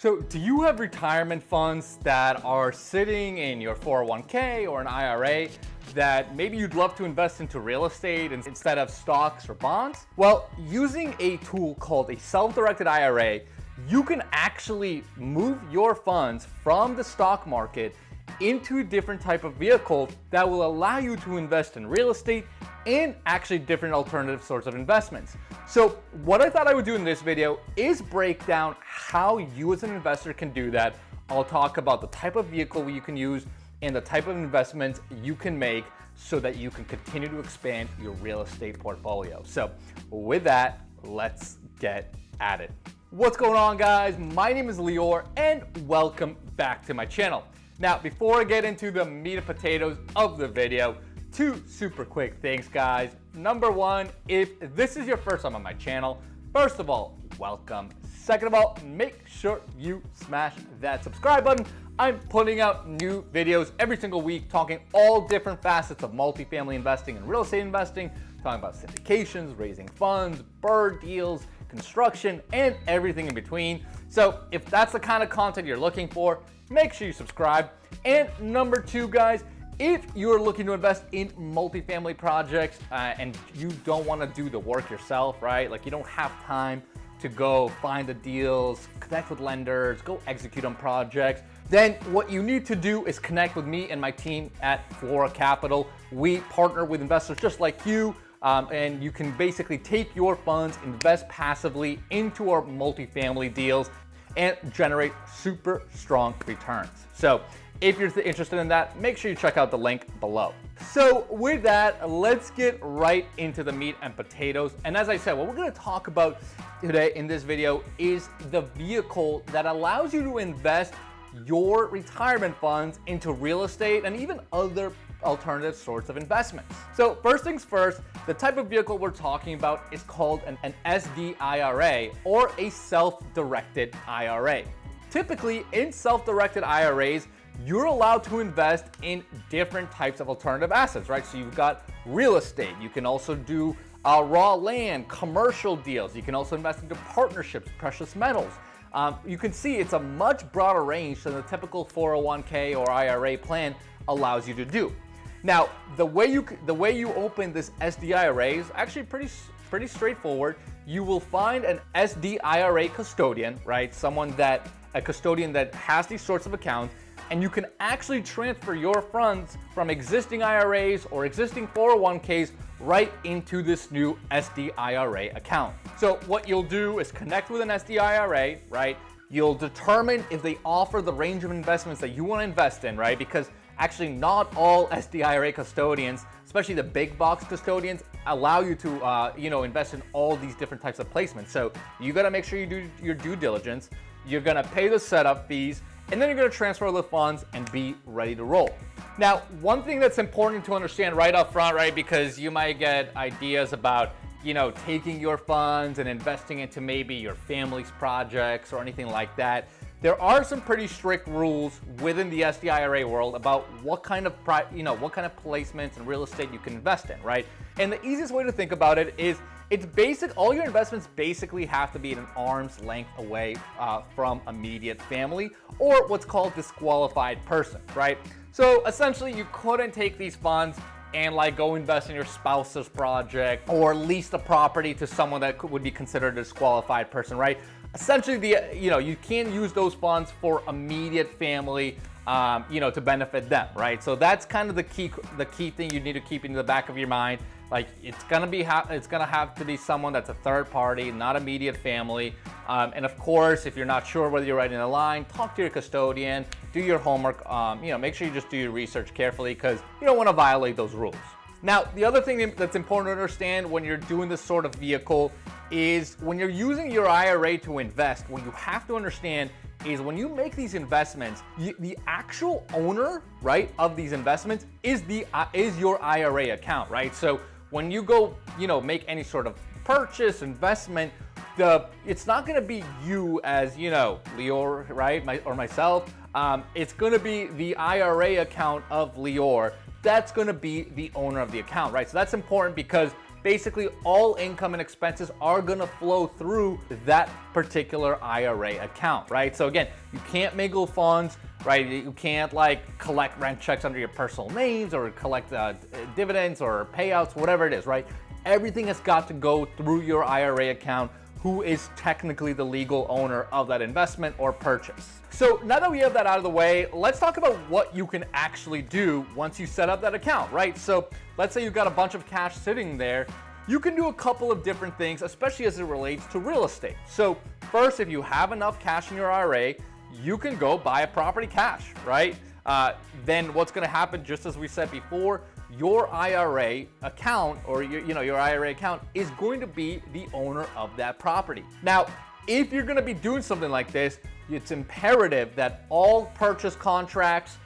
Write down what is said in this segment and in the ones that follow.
So do you have retirement funds that are sitting in your 401k or an IRA that maybe you'd love to invest into real estate instead of stocks or bonds? Well, using a tool called a self-directed IRA, you can actually move your funds from the stock market into a different type of vehicle that will allow you to invest in real estate and actually different alternative sorts of investments. So what I thought I would do in this video is break down how you as an investor can do that. I'll talk about the type of vehicle you can use and the type of investments you can make so that you can continue to expand your real estate portfolio. So with that, let's get at it. What's going on, guys? My name is Lior and welcome back to my channel. Now, before I get into the meat and potatoes of the video, two super quick things, guys. Number one, if this is your first time on my channel, first of all, welcome. Second of all, make sure you smash that subscribe button. I'm putting out new videos every single week talking all different facets of multifamily investing and real estate investing, talking about syndications, raising funds, bird deals, construction, and everything in between. So if that's the kind of content you're looking for, make sure you subscribe. And number two, guys, if you're looking to invest in multifamily projects and you don't want to do the work yourself, right? Like you don't have time to go find the deals, connect with lenders, go execute on projects, then what you need to do is connect with me and my team at Flora Capital. We partner with investors just like you, and you can basically take your funds, invest passively into our multifamily deals, and generate super strong returns. So if you're interested in that, make sure you check out the link below. So with that, let's get right into the meat and potatoes. And as I said, what we're gonna talk about today in this video is the vehicle that allows you to invest your retirement funds into real estate and even other alternative sorts of investments. So first things first, the type of vehicle we're talking about is called an SDIRA, or a self-directed IRA. Typically in self-directed IRAs, you're allowed to invest in different types of alternative assets, right? So you've got real estate. You can also do raw land, commercial deals. You can also invest into partnerships, precious metals. You can see it's a much broader range than the typical 401k or IRA plan allows you to do. Now, the way you open this SDIRA is actually pretty straightforward. You will find an SDIRA custodian, right? A custodian that has these sorts of accounts, and you can actually transfer your funds from existing IRAs or existing 401ks right into this new SDIRA account. So what you'll do is connect with an SDIRA, right? You'll determine if they offer the range of investments that you want to invest in, right? Because actually not all SDIRA custodians, especially the big box custodians, allow you to invest in all these different types of placements. So you got to make sure you do your due diligence. You're going to pay the setup fees, and then you're going to transfer the funds and be ready to roll. Now, one thing that's important to understand right up front, right, because you might get ideas about, taking your funds and investing into maybe your family's projects or anything like that. There are some pretty strict rules within the SDIRA world about what kind of placements and real estate you can invest in, right? And the easiest way to think about it is all your investments basically have to be at an arm's length away from immediate family or what's called disqualified person, right? So essentially you couldn't take these funds and go invest in your spouse's project or lease the property to someone that would be considered a disqualified person, right? Essentially, you can't use those funds for immediate family, to benefit them, right? So that's kind of the key thing you need to keep in the back of your mind. Like it's gonna have to be someone that's a third party, not immediate family. And of course, if you're not sure whether you're right in the line, talk to your custodian, do your homework. Make sure you just do your research carefully because you don't want to violate those rules. Now, the other thing that's important to understand when you're doing this sort of vehicle is when you're using your IRA to invest, what you have to understand is when you make these investments, the actual owner, right, of these investments is your IRA account, right? So when you go, make any sort of purchase, investment, it's not going to be you as, Lior, right, or myself. It's going to be the IRA account of Lior. That's going to be the owner of the account, right? So that's important because basically all income and expenses are gonna flow through that particular IRA account, right? So again, you can't mingle funds, right? You can't like collect rent checks under your personal names or collect dividends or payouts, whatever it is, right? Everything has got to go through your IRA account, who is technically the legal owner of that investment or purchase. So now that we have that out of the way, let's talk about what you can actually do once you set up that account, right? So let's say you've got a bunch of cash sitting there. You can do a couple of different things, especially as it relates to real estate. So first, if you have enough cash in your IRA, you can go buy a property cash, right? Then what's gonna happen, just as we said before, your IRA account or your IRA account is going to be the owner of that property. Now, if you're gonna be doing something like this, it's imperative that all purchase contracts,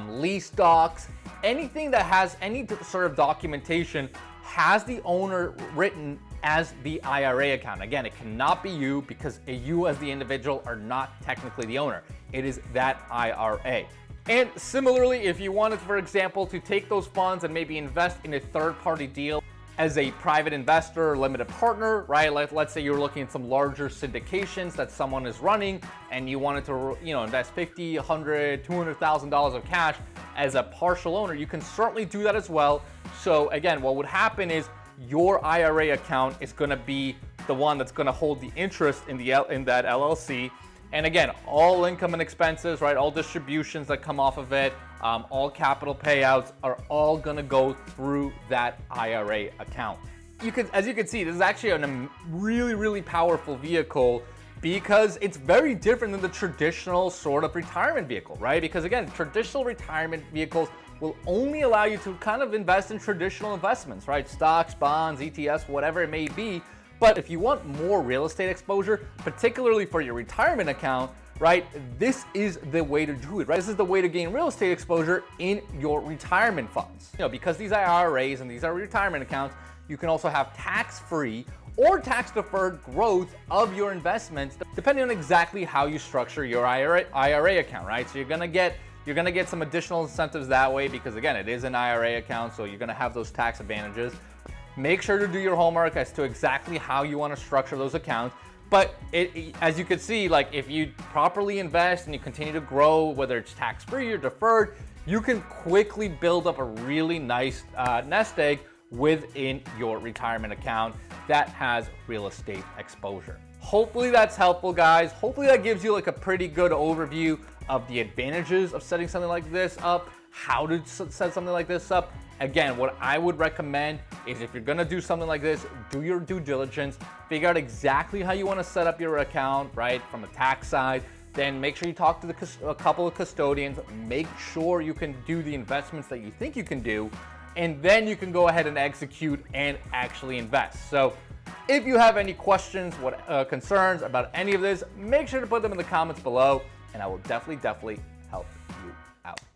lease docs, anything that has any sort of documentation has the owner written as the IRA account. Again, it cannot be you because you as the individual are not technically the owner. It is that IRA. And similarly, if you wanted, for example, to take those funds and maybe invest in a third-party deal as a private investor or limited partner, right? Let's say you're looking at some larger syndications that someone is running and you wanted to, invest $50, $100, $200,000 of cash as a partial owner, you can certainly do that as well. So again, what would happen is your IRA account is gonna be the one that's gonna hold the interest in that LLC. And again, all income and expenses, right? All distributions that come off of it, all capital payouts are all gonna go through that IRA account. As you can see, this is actually a really, really powerful vehicle because it's very different than the traditional sort of retirement vehicle, right? Because again, traditional retirement vehicles will only allow you to kind of invest in traditional investments, right? Stocks, bonds, ETFs, whatever it may be. But if you want more real estate exposure, particularly for your retirement account, right, this is the way to do it, right? This is the way to gain real estate exposure in your retirement funds. Because these are IRAs and these are retirement accounts, you can also have tax-free or tax-deferred growth of your investments, depending on exactly how you structure your IRA account, right? So you're gonna get some additional incentives that way because again, it is an IRA account, so you're gonna have those tax advantages. Make sure to do your homework as to exactly how you want to structure those accounts. But as you can see, like if you properly invest and you continue to grow, whether it's tax-free or deferred, you can quickly build up a really nice nest egg within your retirement account that has real estate exposure. Hopefully that's helpful, guys. Hopefully that gives you like a pretty good overview of the advantages of setting something like this up, how to set something like this up. Again, what I would recommend is if you're gonna do something like this, do your due diligence, figure out exactly how you wanna set up your account, right, from a tax side, then make sure you talk to a couple of custodians, make sure you can do the investments that you think you can do, and then you can go ahead and execute and actually invest. So if you have any questions, concerns about any of this, make sure to put them in the comments below, and I will definitely help you out.